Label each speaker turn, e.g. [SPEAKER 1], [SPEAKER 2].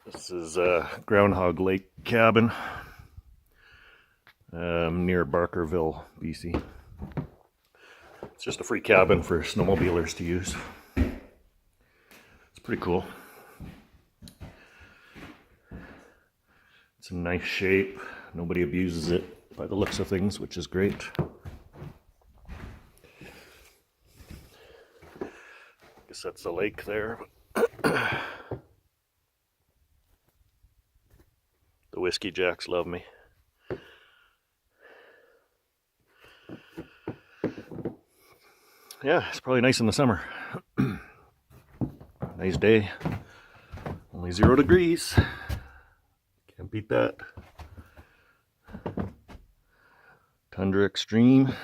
[SPEAKER 1] This is Groundhog Lake cabin near Barkerville, BC. It's just a free cabin for snowmobilers to use. It's pretty cool. It's in nice shape. Nobody abuses it by the looks of things, which is great. Guess that's the lake there. The Whiskey Jacks love me. Yeah, it's probably nice in the summer. Nice day. Only 0 degrees. Can't beat that. Tundra Extreme.